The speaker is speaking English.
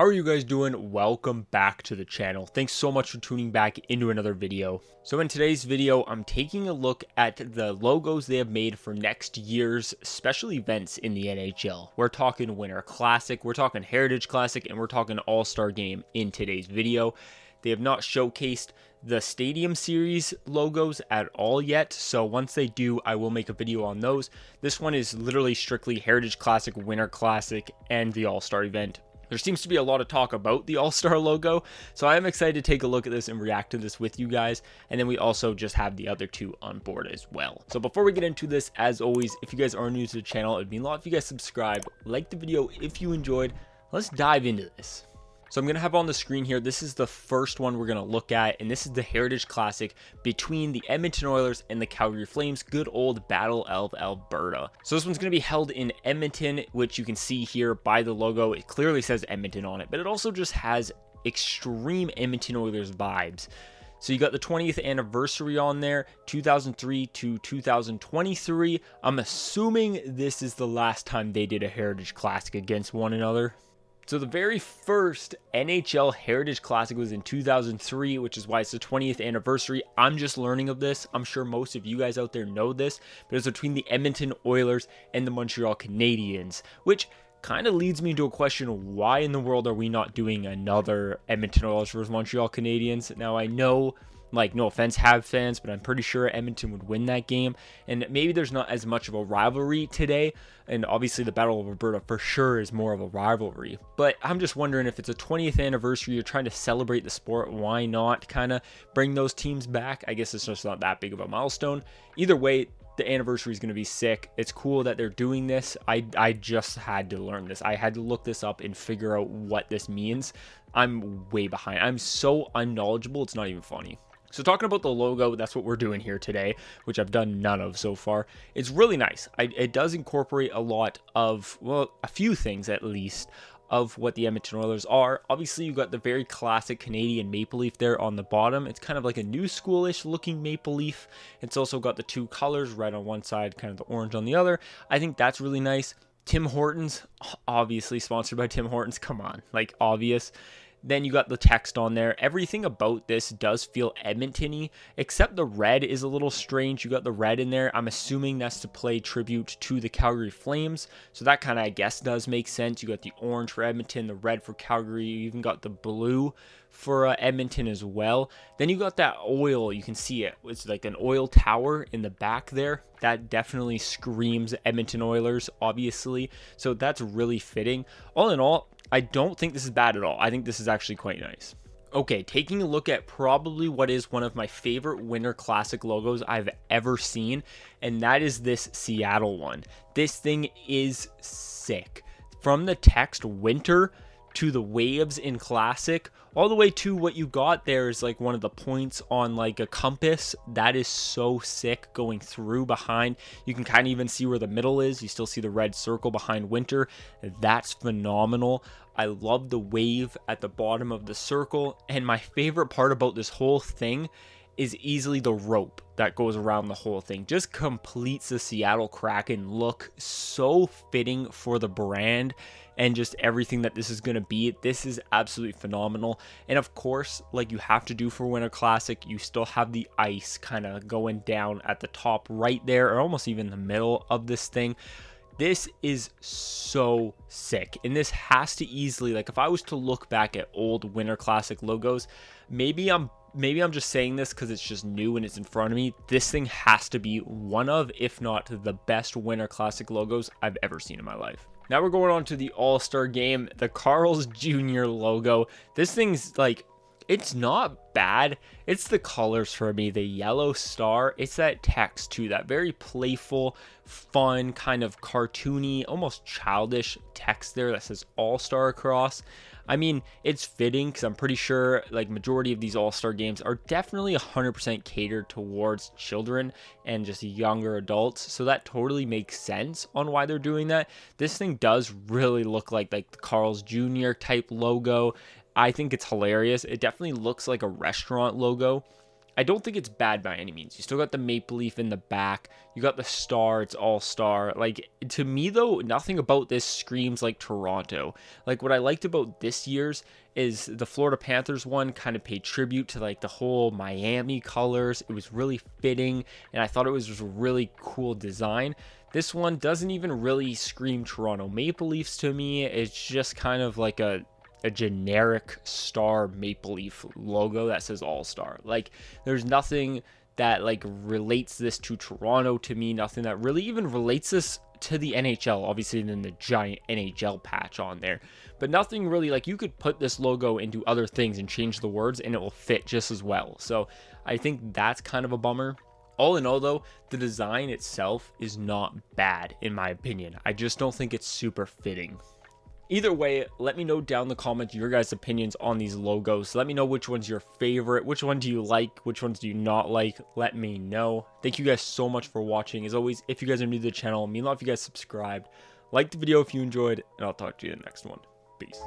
How are you guys doing? Welcome back to the channel. Thanks so much for tuning back into another video. So in today's video, I'm taking a look at the logos they have made for next year's special events in the NHL. We're talking Winter Classic, we're talking Heritage Classic, and we're talking All-Star Game in today's video. They have not showcased the Stadium Series logos at all yet, so once they do, I will make a video on those. This one is literally strictly Heritage Classic, Winter Classic, and the All-Star event. There seems to be a lot of talk about the All-Star logo, so I am excited to take a look at this and react to this with you guys, and then we also just have the other two on board as well. So before we get into this, as always, if you guys are new to the channel, it would mean a lot if you guys subscribe, like the video if you enjoyed. Let's dive into this. So I'm going to have on the screen here, this is the first one we're going to look at, and this is the Heritage Classic between the Edmonton Oilers and the Calgary Flames, good old Battle of Alberta. So this one's going to be held in Edmonton, which you can see here by the logo. It clearly says Edmonton on it, but it also just has extreme Edmonton Oilers vibes. So you got the 20th anniversary on there, 2003 to 2023. I'm assuming this is the last time they did a Heritage Classic against one another. So the very first NHL Heritage Classic was in 2003, which is why it's the 20th anniversary. I'm just learning of this. I'm sure most of you guys out there know this, but it's between the Edmonton Oilers and the Montreal Canadiens, which kind of leads me to a question: why in the world are we not doing another Edmonton Oilers versus Montreal Canadiens? Now I know, like, no offense, Habs fans, but I'm pretty sure Edmonton would win that game, and maybe there's not as much of a rivalry today, and obviously the Battle of Alberta for sure is more of a rivalry, but I'm just wondering, if it's a 20th anniversary, you're trying to celebrate the sport, why not kind of bring those teams back? I guess it's just not that big of a milestone. Either way, the anniversary is going to be sick. It's cool that they're doing this. I just had to learn this. I had to look this up and figure out what this means. I'm way behind. I'm so unknowledgeable, it's not even funny. So talking about the logo, that's what we're doing here today, which I've done none of so far. It's really nice. It does incorporate a lot of, well, a few things at least, of what the Edmonton Oilers are. Obviously, you got the very classic Canadian maple leaf there on the bottom. It's kind of like a new schoolish looking maple leaf. It's also got the two colors, red on one side, kind of the orange on the other. I think that's really nice. Tim Hortons, obviously sponsored by Tim Hortons. Come on, like, obvious. Then you got the text on there. Everything about this does feel Edmonton-y, except the red is a little strange. You got the red in there. I'm assuming that's to play tribute to the Calgary Flames. So that kind of, I guess, does make sense. You got the orange for Edmonton, the red for Calgary. You even got the blue for Edmonton as well. Then you got that oil. You can see it. It's like an oil tower in the back there. That definitely screams Edmonton Oilers, obviously. So that's really fitting. All in all, I don't think this is bad at all. I think this is actually quite nice. Okay, taking a look at probably what is one of my favorite Winter Classic logos I've ever seen, and that is this Seattle one. This thing is sick. From the text Winter to the waves in Classic, all the way to what you got there is like one of the points on like a compass. That is so sick, going through behind. You can kind of even see where the middle is. You still see the red circle behind Winter. That's phenomenal. I love the wave at the bottom of the circle, and my favorite part about this whole thing is easily the rope that goes around the whole thing. Just completes the Seattle Kraken look. So fitting for the brand and just everything that this is going to be. This is absolutely phenomenal. And of course, like you have to do for Winter Classic, you still have the ice kind of going down at the top right there, or almost even the middle of this thing. This is so sick, and this has to easily, like, if I was to look back at old Winter Classic logos, maybe I'm just saying this because it's just new and it's in front of me. This thing has to be one of, if not the best Winter Classic logos I've ever seen in my life. Now we're going on to the All-Star Game, the Carl's Jr. logo. This thing's like, it's not bad. It's the colors for me, the yellow star. It's that text too, that very playful, fun, kind of cartoony, almost childish text there that says All-Star across. I mean, it's fitting because I'm pretty sure like majority of these All-Star games are definitely 100% catered towards children and just younger adults. So that totally makes sense on why they're doing that. This thing does really look like the Carl's Jr. type logo. I think it's hilarious. It definitely looks like a restaurant logo. I don't think it's bad by any means. You still got the maple leaf in the back. You got the star. It's all star. Like, to me, though, nothing about this screams like Toronto. Like, what I liked about this year's is the Florida Panthers one kind of paid tribute to, like, the whole Miami colors. It was really fitting, and I thought it was just a really cool design. This one doesn't even really scream Toronto Maple Leafs to me. It's just kind of like a generic star maple leaf logo that says all-star. Like, there's nothing that like relates this to Toronto to me, nothing that really even relates this to the NHL. Obviously then the giant NHL patch on there, but nothing really, like, you could put this logo into other things and change the words and it will fit just as well. So I think that's kind of a bummer. All in all, though, the design itself is not bad in my opinion. I just don't think it's super fitting. Either way, let me know down in the comments your guys' opinions on these logos. Let me know which one's your favorite, which one do you like, which ones do you not like. Let me know. Thank you guys so much for watching. As always, if you guys are new to the channel, mean a lot if you guys subscribed. Like the video if you enjoyed, and I'll talk to you in the next one. Peace.